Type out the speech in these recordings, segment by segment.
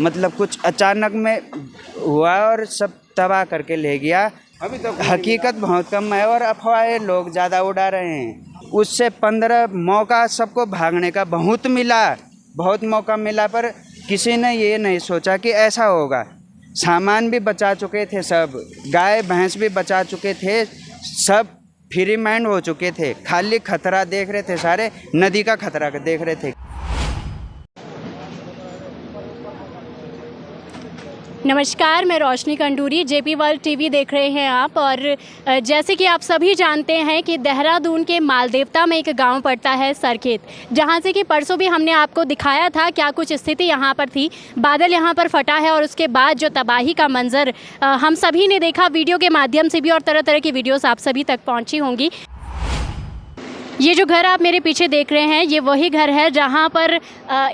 मतलब कुछ अचानक में हुआ और सब तबाह करके ले गया। अभी तक हकीकत बहुत कम है और अफवाहें लोग ज़्यादा उड़ा रहे हैं। उससे 15 मौका सबको भागने का बहुत मौका मिला, पर किसी ने ये नहीं सोचा कि ऐसा होगा। सामान भी बचा चुके थे, सब गाय भैंस भी बचा चुके थे, सब फ्री माइंड हो चुके थे, खाली खतरा देख रहे थे, सारे नदी का खतरा देख रहे थे। नमस्कार, मैं रोशनी कंडूरी, जेपी वर्ल्ड टीवी देख रहे हैं आप। और जैसे कि आप सभी जानते हैं कि देहरादून के मालदेवता में एक गांव पड़ता है सरखेत, जहां से कि परसों भी हमने आपको दिखाया था क्या कुछ स्थिति यहां पर थी। बादल यहां पर फटा है और उसके बाद जो तबाही का मंजर हम सभी ने देखा वीडियो के माध्यम से भी, और तरह तरह की वीडियोस आप सभी तक पहुँची होंगी। ये जो घर आप मेरे पीछे देख रहे हैं, ये वही घर है जहाँ पर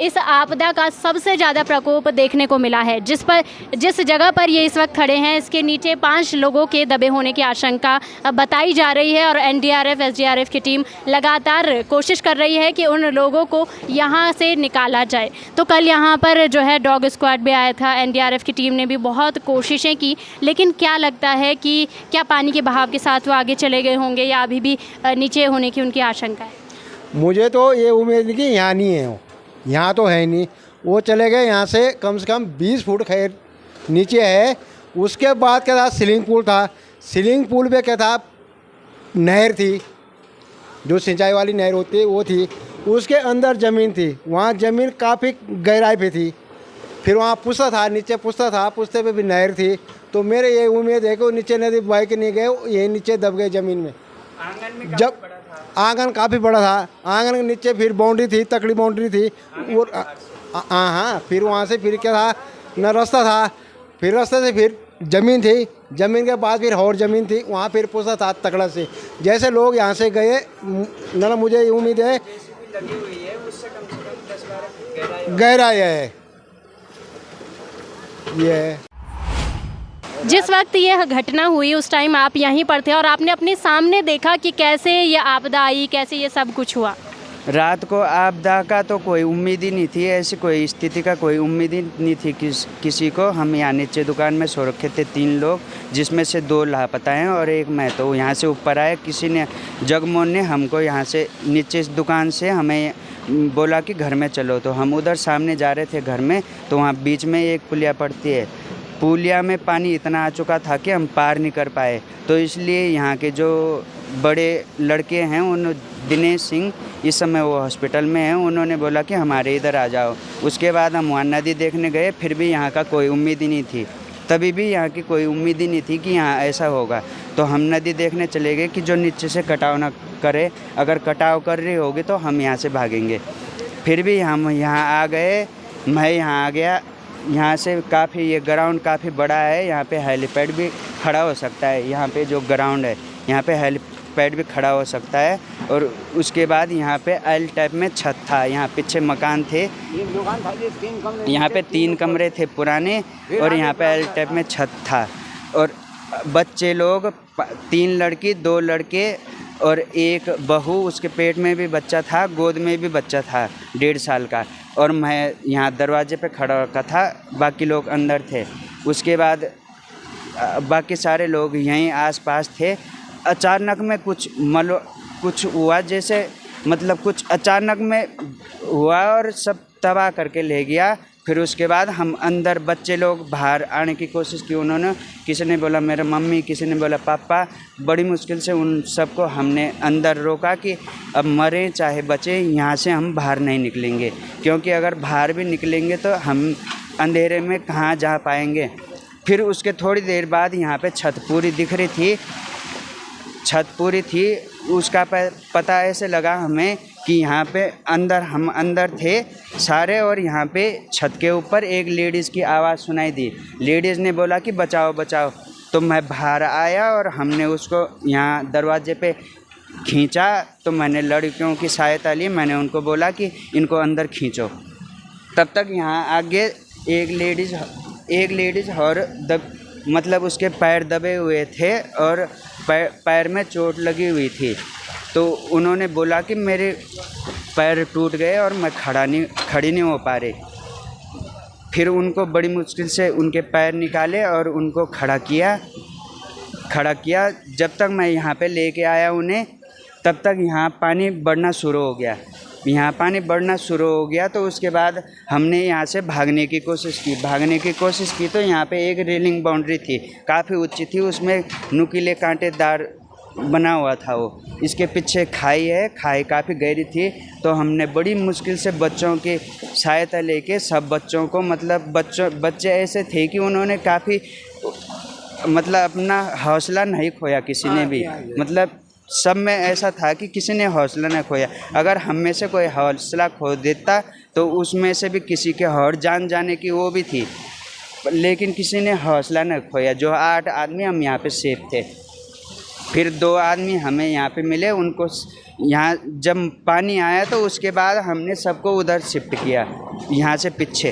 इस आपदा का सबसे ज़्यादा प्रकोप देखने को मिला है। जिस जगह पर ये इस वक्त खड़े हैं, इसके नीचे 5 लोगों के दबे होने की आशंका बताई जा रही है और एनडीआरएफ, एसडीआरएफ की टीम लगातार कोशिश कर रही है कि उन लोगों को यहाँ से निकाला जाए। तो कल यहाँ पर जो है डॉग स्क्वाड भी आया था, एनडीआरएफ की टीम ने भी बहुत कोशिशें की, लेकिन क्या लगता है कि क्या पानी के बहाव के साथ वो आगे चले गए होंगे या अभी भी नीचे होने की उनकी आशंका है? मुझे तो ये उम्मीद नहीं कि यहाँ नहीं है, वो यहाँ तो है नहीं। वो चले गए यहाँ से कम 20 फुट खैर नीचे है। उसके बाद क्या था, स्विमिंग पूल था। स्विमिंग पूल पे क्या था, नहर थी, जो सिंचाई वाली नहर होती है वो थी। उसके अंदर ज़मीन थी, वहाँ ज़मीन काफ़ी गहराई पे थी। फिर वहाँ पुस्ता था, नीचे पुस्ता था, पुस्ते पे भी नहर थी। तो मेरे ये उम्मीद है कि वो नीचे नदी बह के नहीं गए, ये नीचे दब गए ज़मीन में। जब आंगन काफ़ी बड़ा था, आंगन के नीचे फिर बाउंड्री थी, तकड़ी बाउंड्री थी। और हाँ, फिर वहाँ से फिर क्या था, न रास्ता था, फिर रास्ते से फिर ज़मीन थी, ज़मीन के बाद फिर और ज़मीन थी, वहाँ फिर पुस्ता था तकड़ा से। जैसे लोग यहाँ से गए ना, मुझे उम्मीद है गहराई है ये। जिस वक्त ये घटना हुई उस टाइम आप यहीं पर थे और आपने अपने सामने देखा कि कैसे ये आपदा आई, कैसे ये सब कुछ हुआ। रात को आपदा का तो कोई उम्मीद ही नहीं थी, ऐसी कोई स्थिति का कोई उम्मीद ही नहीं थी किसी को। हम यहाँ नीचे दुकान में सो रखे थे 3 लोग, जिसमें से 2 लापता हैं और एक मैं। तो यहाँ से ऊपर आए, किसी ने जगमोहन ने हमको यहाँ से नीचे इस दुकान से हमें बोला कि घर में चलो। तो हम उधर सामने जा रहे थे घर में, तो वहाँ बीच में एक पुलिया पड़ती है। पुलिया में पानी इतना आ चुका था कि हम पार नहीं कर पाए। तो इसलिए यहाँ के जो बड़े लड़के हैं, उन दिनेश सिंह, इस समय वो हॉस्पिटल में हैं, उन्होंने बोला कि हमारे इधर आ जाओ। उसके बाद हम वहाँ नदी देखने गए, फिर भी यहाँ का कोई उम्मीद ही नहीं थी। तभी भी यहाँ की कोई उम्मीद ही नहीं थी कि यहाँ ऐसा होगा। तो हम नदी देखने चले गए कि जो नीचे से कटाव ना करे, अगर कटाव कर रही होगी तो हम यहाँ से भागेंगे। फिर भी हम यहाँ आ गए, मैं यहाँ आ गया। यहाँ से काफ़ी, ये ग्राउंड काफ़ी बड़ा है, यहाँ पे हेलीपैड भी खड़ा हो सकता है। यहाँ पे जो ग्राउंड है, यहाँ पे हेलीपैड भी खड़ा हो सकता है। और उसके बाद यहाँ पे एल टाइप में छत था, यहाँ पीछे मकान थे, यहाँ पे 3 कमरे थे पुराने, और यहाँ पे एल टाइप में छत था। और बच्चे लोग 3 लड़की 2 लड़के और 1 बहू, उसके पेट में भी बच्चा था, गोद में भी बच्चा था 1.5 साल का। और मैं यहाँ दरवाजे पे खड़ा रखा था, बाकी लोग अंदर थे। उसके बाद बाकी सारे लोग यहीं आसपास थे। अचानक में कुछ हुआ, जैसे मतलब कुछ अचानक में हुआ और सब तबाह करके ले गया। फिर उसके बाद हम अंदर, बच्चे लोग बाहर आने की कोशिश की उन्होंने। किसी ने बोला मेरा मम्मी, किसी ने बोला पापा। बड़ी मुश्किल से उन सबको हमने अंदर रोका कि अब मरें चाहे बचे, यहाँ से हम बाहर नहीं निकलेंगे, क्योंकि अगर बाहर भी निकलेंगे तो हम अंधेरे में कहाँ जा पाएंगे। फिर उसके थोड़ी देर बाद यहाँ पे छत पूरी दिख रही थी, छत पूरी थी। उसका पता ऐसे लगा हमें कि यहाँ पे अंदर, हम अंदर थे सारे, और यहाँ पे छत के ऊपर एक लेडीज़ की आवाज़ सुनाई दी। लेडीज़ ने बोला कि बचाओ बचाओ। तो मैं बाहर आया और हमने उसको यहाँ दरवाजे पे खींचा। तो मैंने लड़कियों की सहायता ली, मैंने उनको बोला कि इनको अंदर खींचो। तब तक यहाँ आगे एक लेडीज़ और मतलब उसके पैर दबे हुए थे और पैर में चोट लगी हुई थी। तो उन्होंने बोला कि मेरे पैर टूट गए और मैं खड़ी नहीं हो पा रही। फिर उनको बड़ी मुश्किल से उनके पैर निकाले और उनको खड़ा किया। जब तक मैं यहाँ पे लेके आया उन्हें, तब तक यहाँ पानी बढ़ना शुरू हो गया। तो उसके बाद हमने यहाँ से भागने की कोशिश की तो यहाँ पे एक रेलिंग बाउंड्री थी, काफ़ी ऊंची थी, उसमें नुकीले कांटेदार बना हुआ था वो। इसके पीछे खाई काफ़ी गहरी थी। तो हमने बड़ी मुश्किल से बच्चों की सहायता लेके सब बच्चों को, मतलब बच्चे ऐसे थे कि उन्होंने काफ़ी अपना हौसला नहीं खोया किसी ने भी। मतलब सब में ऐसा था कि किसी ने हौसला नहीं खोया। अगर हम में से कोई हौसला खो देता तो उसमें से भी किसी के और जान जाने की वो भी थी, लेकिन किसी ने हौसला नहीं खोया। जो 8 आदमी हम यहाँ पे सेफ थे। फिर 2 आदमी हमें यहाँ पे मिले, उनको यहाँ जब पानी आया तो उसके बाद हमने सबको उधर शिफ्ट किया, यहाँ से पीछे।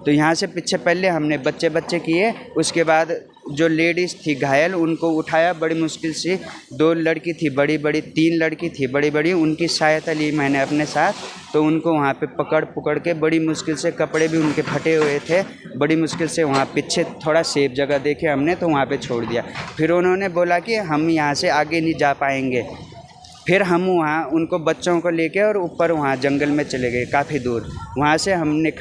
तो यहाँ से पीछे पहले हमने बच्चे किए, उसके बाद जो लेडीज़ थी घायल उनको उठाया बड़ी मुश्किल से। 2 लड़की थी बड़ी, 3 लड़की थी बड़ी, उनकी सहायता ली मैंने अपने साथ। तो उनको वहाँ पे पकड़ के बड़ी मुश्किल से, कपड़े भी उनके फटे हुए थे, बड़ी मुश्किल से वहाँ पीछे थोड़ा सेफ जगह देखे हमने तो वहाँ पे छोड़ दिया। फिर उन्होंने बोला कि हम यहाँ से आगे नहीं जा पाएंगे। फिर हम वहाँ उनको बच्चों को लेके और ऊपर वहाँ जंगल में चले गए काफ़ी दूर। वहाँ से हमने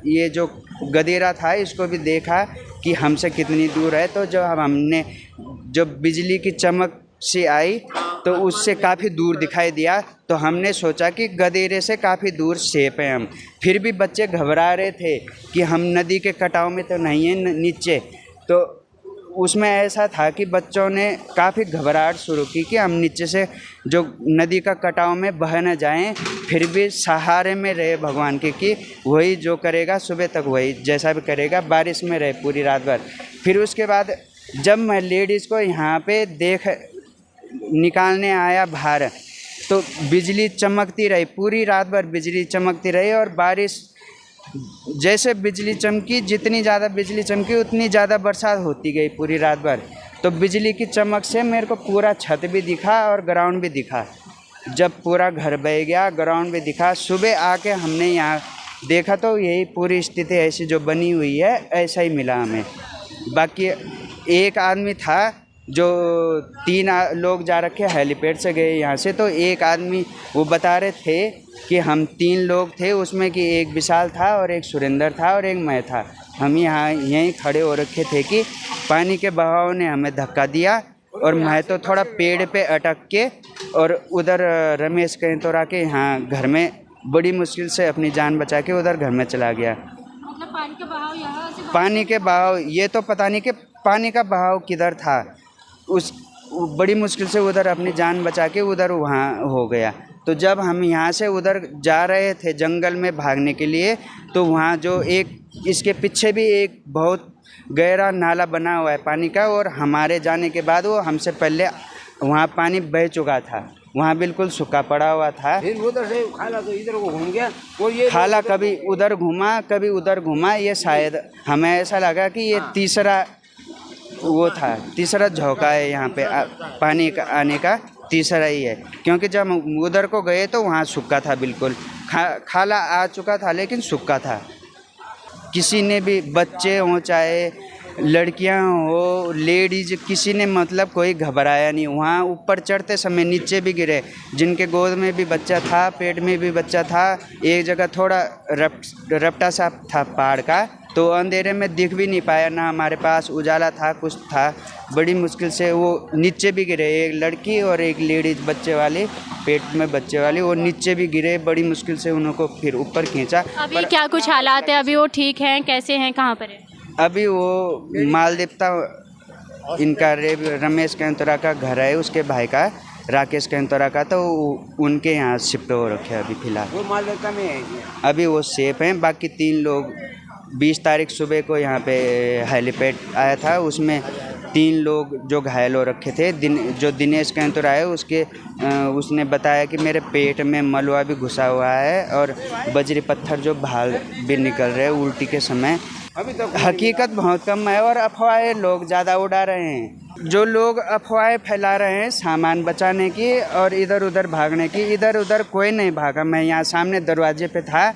ये जो गदेरा था इसको भी देखा कि हमसे कितनी दूर है। तो जब बिजली की चमक सी आई तो उससे काफ़ी दूर दिखाई दिया। तो हमने सोचा कि गदेरे से काफ़ी दूर सेफ है हम। फिर भी बच्चे घबरा रहे थे कि हम नदी के कटाव में तो नहीं है नीचे। तो उसमें ऐसा था कि बच्चों ने काफ़ी घबराहट शुरू की कि हम नीचे से जो नदी का कटाव में बह न जाएं। फिर भी सहारे में रहे भगवान के कि वही जो करेगा सुबह तक वही जैसा भी करेगा। बारिश में रहे पूरी रात भर। फिर उसके बाद जब मैं लेडीज़ को यहाँ पे निकालने आया बाहर, तो बिजली चमकती रही पूरी रात भर, बिजली चमकती रही। और बारिश जैसे बिजली चमकी, जितनी ज़्यादा बिजली चमकी उतनी ज़्यादा बरसात होती गई पूरी रात भर। तो बिजली की चमक से मेरे को पूरा छत भी दिखा और ग्राउंड भी दिखा। जब पूरा घर बह गया, ग्राउंड भी दिखा। सुबह आके हमने यहाँ देखा तो यही पूरी स्थिति ऐसी जो बनी हुई है ऐसा ही मिला हमें। बाकी एक आदमी था जो 3 लोग जा रखे हेलीपैड से गए यहाँ से। तो एक आदमी वो बता रहे थे कि हम 3 लोग थे, उसमें कि एक विशाल था और एक सुरेंद्र था और एक मैं था। हम यहीं खड़े हो रखे थे कि पानी के बहाव ने हमें धक्का दिया और मैं तो थोड़ा पेड़ पे अटक के और उधर रमेश कहीं तो आके यहाँ घर में बड़ी मुश्किल से अपनी जान बचा के उधर घर में चला गया। मतलब पानी का बहाव यहाँ से, पानी के बहाव ये तो पता नहीं कि पानी का बहाव किधर था। उस बड़ी मुश्किल से उधर अपनी जान बचा के उधर वहाँ हो गया। तो जब हम यहाँ से उधर जा रहे थे जंगल में भागने के लिए, तो वहाँ जो एक इसके पीछे भी एक बहुत गहरा नाला बना हुआ है पानी का, और हमारे जाने के बाद वो हमसे पहले वहाँ पानी बह चुका था। वहाँ बिल्कुल सूखा पड़ा हुआ था। फिर उधर से खाला तो इधर को घूम गया और ये खाला कभी उधर घूमा कभी उधर घूमा। ये शायद हमें ऐसा लगा कि ये तीसरा झोंका है यहाँ पे पानी का आने का, तीसरा ही है। क्योंकि जब उधर को गए तो वहाँ सूखा था बिल्कुल। खाला आ चुका था लेकिन सूखा था। किसी ने भी, बच्चे हों चाहे लड़कियां हो, लेडीज, किसी ने मतलब कोई घबराया नहीं। वहाँ ऊपर चढ़ते समय नीचे भी गिरे। जिनके गोद में भी बच्चा था, पेट में भी बच्चा था। एक जगह थोड़ा रपटा सा था पहाड़ का, तो अंधेरे में दिख भी नहीं पाया ना। हमारे पास उजाला था, कुछ था। बड़ी मुश्किल से वो नीचे भी गिरे। एक लड़की और एक लेडीज बच्चे वाली, पेट में बच्चे वाली, वो नीचे भी गिरे। बड़ी मुश्किल से उनको फिर ऊपर खींचा। अभी क्या कुछ हालात है? अभी वो ठीक हैं? कैसे हैं? कहाँ पर है? अभी वो मालदेवता इनका रमेश कैंतोरा का घर है, उसके भाई का राकेश कैंतोरा का, तो उनके यहाँ शिफ्ट हो रखे अभी फ़िलहाल। वो मालदेवता में है। अभी वो सेफ हैं। बाकी 3 लोग 20 तारीख सुबह को यहाँ पे हेलीपैड आया था, उसमें 3 लोग जो घायल हो रखे थे। जो दिनेश कैंतोरा है उसने बताया कि मेरे पेट में मलवा भी घुसा हुआ है और बजरी पत्थर जो बाहर भी निकल रहे हैं उल्टी के समय। अभी तक हकीकत बहुत कम है और अफवाहें लोग ज़्यादा उड़ा रहे हैं। जो लोग अफवाहें फैला रहे हैं सामान बचाने की और इधर उधर भागने की, इधर उधर कोई नहीं भागा। मैं यहाँ सामने दरवाजे पे था,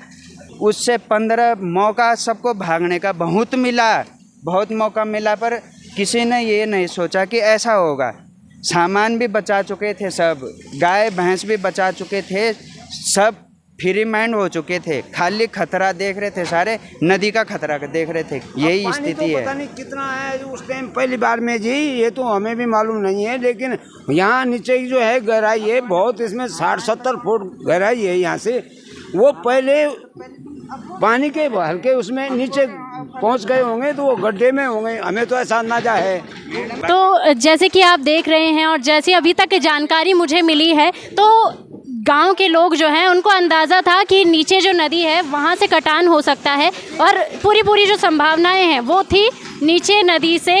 उससे 15 मौका सबको भागने का बहुत मौका मिला, पर किसी ने ये नहीं सोचा कि ऐसा होगा। सामान भी बचा चुके थे, सब गाय भैंस भी बचा चुके थे, सब फ्री माइंड हो चुके थे, खाली खतरा देख रहे थे, सारे नदी का खतरा देख रहे थे। यही स्थिति है। पता नहीं कितना है उस टाइम पहली बार में जी, ये तो हमें भी मालूम नहीं है, लेकिन यहाँ नीचे की जो है गहराई है बहुत, इसमें 60-70 फुट गहराई है यहाँ से। वो पहले पानी के हल्के उसमें नीचे पहुँच गए होंगे तो वो गड्ढे में होंगे, हमें तो ऐसा अंदाजा है। तो जैसे कि आप देख रहे हैं और जैसे अभी तक जानकारी मुझे मिली है, तो गांव के लोग जो हैं उनको अंदाज़ा था कि नीचे जो नदी है वहाँ से कटान हो सकता है, और पूरी जो संभावनाएं हैं वो थी नीचे नदी से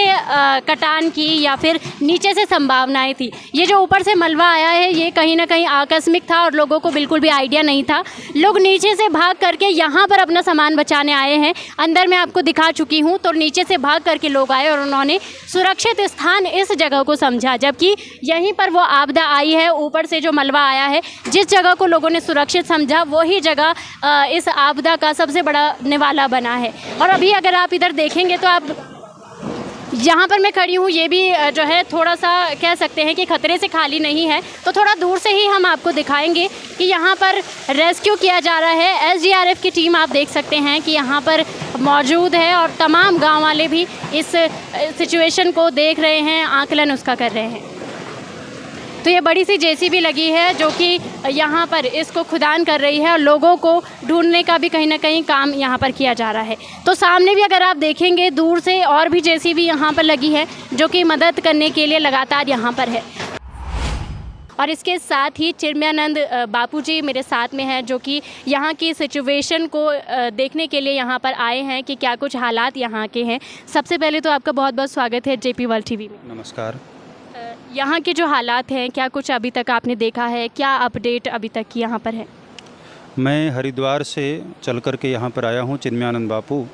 कटान की, या फिर नीचे से संभावनाएं थी। ये जो ऊपर से मलबा आया है ये कहीं ना कहीं आकस्मिक था और लोगों को बिल्कुल भी आइडिया नहीं था। लोग नीचे से भाग करके यहाँ पर अपना सामान बचाने आए हैं। अंदर मैं आपको दिखा चुकी हूँ, तो नीचे से भाग करके लोग आए और उन्होंने सुरक्षित स्थान इस जगह को समझा, जबकि यहीं पर वो आपदा आई है, ऊपर से जो मलबा आया है, जिस जगह को लोगों ने सुरक्षित समझा वही जगह इस आपदा का सबसे बड़ा निवाला बना है। और अभी अगर आप इधर देखेंगे तो आप यहाँ पर मैं खड़ी हूँ, ये भी जो है थोड़ा सा कह सकते हैं कि खतरे से खाली नहीं है। तो थोड़ा दूर से ही हम आपको दिखाएंगे कि यहाँ पर रेस्क्यू किया जा रहा है। SDRF की टीम आप देख सकते हैं कि यहाँ पर मौजूद है और तमाम गांव वाले भी इस सिचुएशन को देख रहे हैं, आकलन उसका कर रहे हैं। तो ये बड़ी सी JCB लगी है जो कि यहाँ पर इसको खुदान कर रही है और लोगों को ढूंढने का भी कहीं ना कहीं काम यहाँ पर किया जा रहा है। तो सामने भी अगर आप देखेंगे दूर से और भी JCB यहाँ पर लगी है जो कि मदद करने के लिए लगातार यहाँ पर है। और इसके साथ ही चिन्मयानंद बापू जी मेरे साथ में हैं जो कि यहाँ की सिचुएशन को देखने के लिए यहाँ पर आए हैं कि क्या कुछ हालात यहाँ के हैं। सबसे पहले तो आपका बहुत बहुत स्वागत है JP वर्ल्ड TV में। नमस्कार। यहाँ के जो हालात हैं, क्या कुछ अभी तक आपने देखा है, क्या अपडेट अभी तक की यहाँ पर है? मैं हरिद्वार से चल कर के यहाँ पर आया हूँ चिन्मयानंद बापू।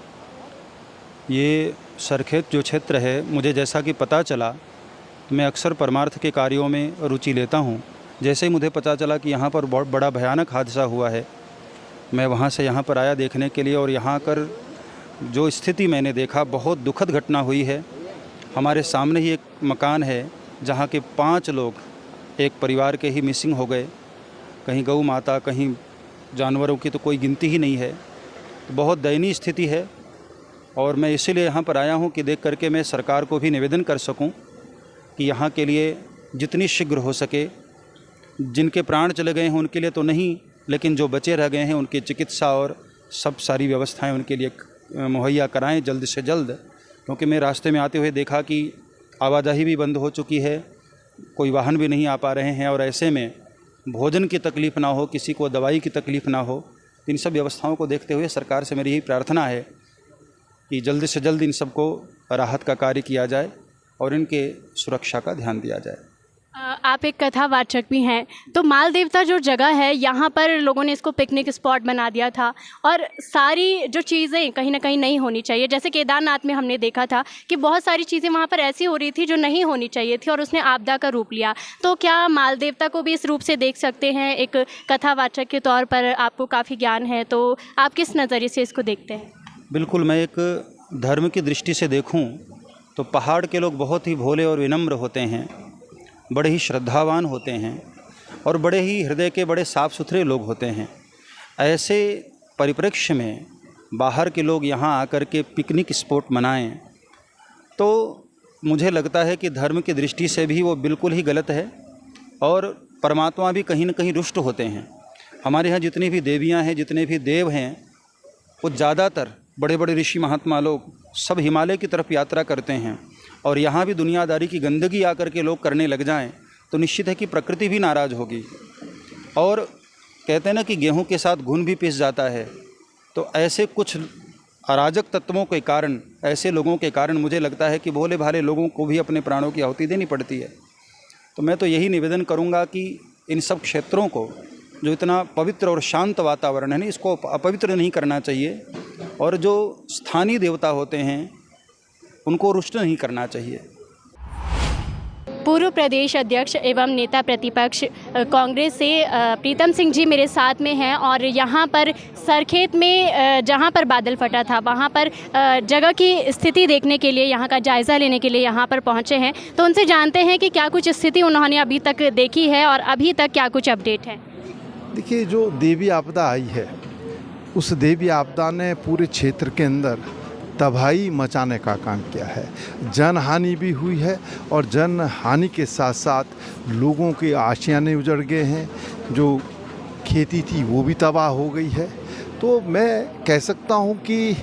ये सरखेत जो क्षेत्र है, मुझे जैसा कि पता चला, तो मैं अक्सर परमार्थ के कार्यों में रुचि लेता हूँ। जैसे ही मुझे पता चला कि यहाँ पर बहुत बड़ा भयानक हादसा हुआ है, मैं वहाँ से यहाँ पर आया देखने के लिए। और यहाँ कर जो स्थिति मैंने देखा, बहुत दुखद घटना हुई है। हमारे सामने ही एक मकान है जहाँ के 5 लोग एक परिवार के ही मिसिंग हो गए। कहीं गौ माता, कहीं जानवरों की तो कोई गिनती ही नहीं है। तो बहुत दयनीय स्थिति है और मैं इसीलिए यहाँ पर आया हूँ कि देख करके मैं सरकार को भी निवेदन कर सकूँ कि यहाँ के लिए जितनी शीघ्र हो सके, जिनके प्राण चले गए हैं उनके लिए तो नहीं, लेकिन जो बचे रह गए हैं उनकी चिकित्सा और सब सारी व्यवस्थाएं उनके लिए मुहैया कराएं जल्द से जल्द। क्योंकि मैं रास्ते में आते हुए देखा कि आवाजाही भी बंद हो चुकी है, कोई वाहन भी नहीं आ पा रहे हैं और ऐसे में भोजन की तकलीफ़ ना हो, किसी को दवाई की तकलीफ़ ना हो। इन सब व्यवस्थाओं को देखते हुए सरकार से मेरी यही प्रार्थना है कि जल्द से जल्द इन सबको राहत का कार्य किया जाए और इनके सुरक्षा का ध्यान दिया जाए। आप एक कथावाचक भी हैं, तो माल देवता जो जगह है यहाँ पर लोगों ने इसको पिकनिक स्पॉट बना दिया था और सारी जो चीज़ें कहीं ना कहीं नहीं होनी चाहिए, जैसे केदारनाथ में हमने देखा था कि बहुत सारी चीज़ें वहाँ पर ऐसी हो रही थी जो नहीं होनी चाहिए थी और उसने आपदा का रूप लिया। तो क्या माल देवता को भी इस रूप से देख सकते हैं? एक कथावाचक के तौर पर आपको काफ़ी ज्ञान है, तो आप किस नज़रिए से इसको देखते हैं? बिल्कुल, मैं एक धर्म की दृष्टि से देखूं तो पहाड़ के लोग बहुत ही भोले और विनम्र होते हैं, बड़े ही श्रद्धावान होते हैं और बड़े ही हृदय के बड़े साफ़ सुथरे लोग होते हैं। ऐसे परिप्रेक्ष्य में बाहर के लोग यहाँ आकर के पिकनिक स्पॉट मनाएं तो मुझे लगता है कि धर्म की दृष्टि से भी वो बिल्कुल ही गलत है और परमात्मा भी कहीं न कहीं रुष्ट होते हैं। हमारे यहाँ जितनी भी देवियाँ हैं, जितने भी देव हैं, वो ज़्यादातर बड़े बड़े ऋषि महात्मा लोग सब हिमालय की तरफ यात्रा करते हैं और यहाँ भी दुनियादारी की गंदगी आकर के लोग करने लग जाएं तो निश्चित है कि प्रकृति भी नाराज़ होगी। और कहते हैं ना कि गेहूं के साथ घुन भी पिस जाता है, तो ऐसे कुछ अराजक तत्वों के कारण, ऐसे लोगों के कारण मुझे लगता है कि भोले भाले लोगों को भी अपने प्राणों की आहुति देनी पड़ती है। तो मैं तो यही निवेदन करूँगा कि इन सब क्षेत्रों को, जो इतना पवित्र और शांत वातावरण है, इसको अपवित्र नहीं करना चाहिए और जो स्थानीय देवता होते हैं उनको रुष्ट नहीं करना चाहिए। पूर्व प्रदेश अध्यक्ष एवं नेता प्रतिपक्ष कांग्रेस से प्रीतम सिंह जी मेरे साथ में हैं और यहाँ पर सरखेत में जहाँ पर बादल फटा था वहाँ पर जगह की स्थिति देखने के लिए, यहाँ का जायज़ा लेने के लिए यहाँ पर पहुँचे हैं। तो उनसे जानते हैं कि क्या कुछ स्थिति उन्होंने अभी तक देखी है और अभी तक क्या कुछ अपडेट है। देखिए, जो देवी आपदा आई है उस देवी आपदा ने पूरे क्षेत्र के अंदर तबाही मचाने का काम किया है। जन हानि भी हुई है और जन हानि के साथ साथ लोगों के आशियाने उजड़ गए हैं, जो खेती थी वो भी तबाह हो गई है। तो मैं कह सकता हूँ कि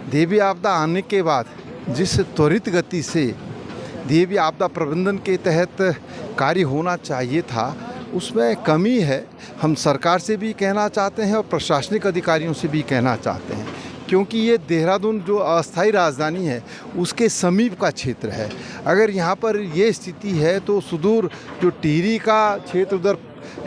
देवी आपदा आने के बाद जिस त्वरित गति से देवी आपदा प्रबंधन के तहत कार्य होना चाहिए था उसमें कमी है। हम सरकार से भी कहना चाहते हैं और प्रशासनिक अधिकारियों से भी कहना चाहते हैं, क्योंकि ये देहरादून जो अस्थायी राजधानी है उसके समीप का क्षेत्र है। अगर यहाँ पर ये स्थिति है तो सुदूर जो टिहरी का क्षेत्र उधर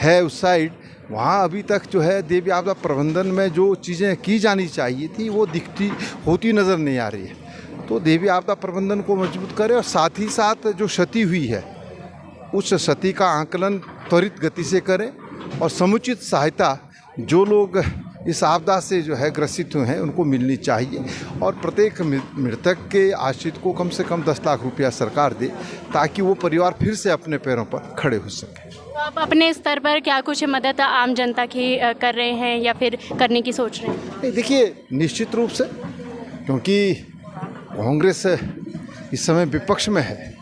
है उस साइड, वहाँ अभी तक जो है देवी आपदा प्रबंधन में जो चीज़ें की जानी चाहिए थी वो दिखती होती नज़र नहीं आ रही है। तो देवी आपदा प्रबंधन को मजबूत करें और साथ ही साथ जो क्षति हुई है उस क्षति का आकलन त्वरित गति से करें और समुचित सहायता जो लोग इस आपदा से जो है ग्रसित हुए हैं उनको मिलनी चाहिए और प्रत्येक मृतक के आश्रित को कम से कम 10 लाख रुपया सरकार दे ताकि वो परिवार फिर से अपने पैरों पर खड़े हो सके। तो आप अपने स्तर पर क्या कुछ मदद आम जनता की कर रहे हैं या फिर करने की सोच रहे हैं? नहीं, देखिए, निश्चित रूप से, क्योंकि कांग्रेस इस समय विपक्ष में है,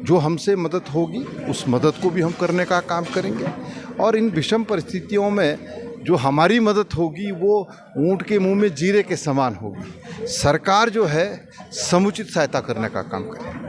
जो हमसे मदद होगी उस मदद को भी हम करने का काम करेंगे और इन विषम परिस्थितियों में जो हमारी मदद होगी वो ऊंट के मुंह में जीरे के समान होगी। सरकार जो है समुचित सहायता करने का काम करेगी।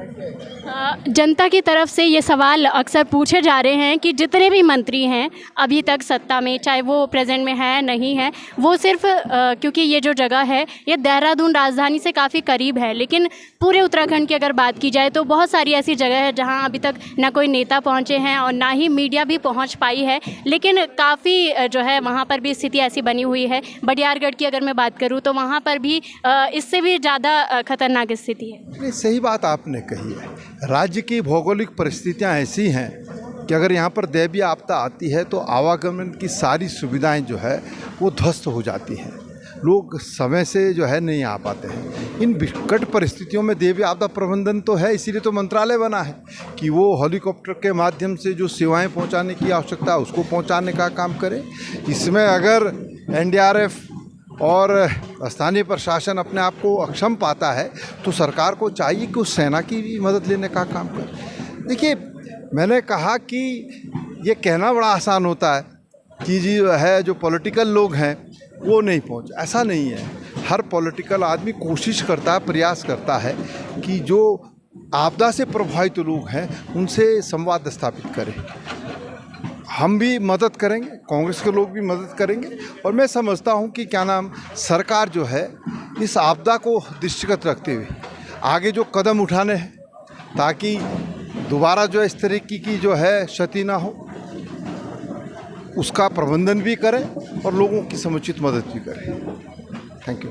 जनता की तरफ से ये सवाल अक्सर पूछे जा रहे हैं कि जितने भी मंत्री हैं अभी तक सत्ता में, चाहे वो प्रेजेंट में है नहीं है, वो सिर्फ क्योंकि ये जो जगह है ये देहरादून राजधानी से काफ़ी करीब है, लेकिन पूरे उत्तराखंड की अगर बात की जाए तो बहुत सारी ऐसी जगह है जहां अभी तक ना कोई नेता पहुंचे हैं और ना ही मीडिया भी पहुंच पाई है, लेकिन काफ़ी जो है वहाँ पर भी स्थिति ऐसी बनी हुई है। बडियारगढ़ की अगर मैं बात करूँ तो वहाँ पर भी इससे भी ज़्यादा खतरनाक स्थिति है। नहीं, सही बात आपने कही है। राज्य की भौगोलिक परिस्थितियां ऐसी हैं कि अगर यहाँ पर देवी आपदा आती है तो आवागमन की सारी सुविधाएं जो है वो ध्वस्त हो जाती हैं, लोग समय से जो है नहीं आ पाते हैं। इन विकट परिस्थितियों में देवी आपदा प्रबंधन तो है, इसीलिए तो मंत्रालय बना है कि वो हेलीकॉप्टर के माध्यम से जो सेवाएं पहुंचाने की आवश्यकता है उसको पहुंचाने का काम करे। इसमें अगर एनडीआरएफ और स्थानीय प्रशासन अपने आप को अक्षम पाता है तो सरकार को चाहिए कि उस सेना की भी मदद लेने का काम करे। देखिए, मैंने कहा कि ये कहना बड़ा आसान होता है कि जो है जो पॉलिटिकल लोग हैं वो नहीं पहुंचे, ऐसा नहीं है। हर पॉलिटिकल आदमी कोशिश करता है, प्रयास करता है कि जो आपदा से प्रभावित लोग हैं उनसे संवाद स्थापित करें। हम भी मदद करेंगे, कांग्रेस के लोग भी मदद करेंगे और मैं समझता हूं कि सरकार जो है इस आपदा को दृष्टिगत रखते हुए आगे जो कदम उठाने हैं ताकि दोबारा जो इस तरीके की जो है क्षति ना हो उसका प्रबंधन भी करें और लोगों की समुचित मदद भी करें। Thank you.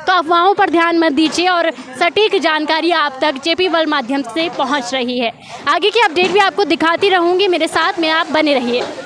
तो अफवाहों पर ध्यान मत दीजिए और सटीक जानकारी आप तक जेपी वर्ल्ड माध्यम से पहुंच रही है। आगे की अपडेट भी आपको दिखाती रहूंगी, मेरे साथ में आप बने रहिए।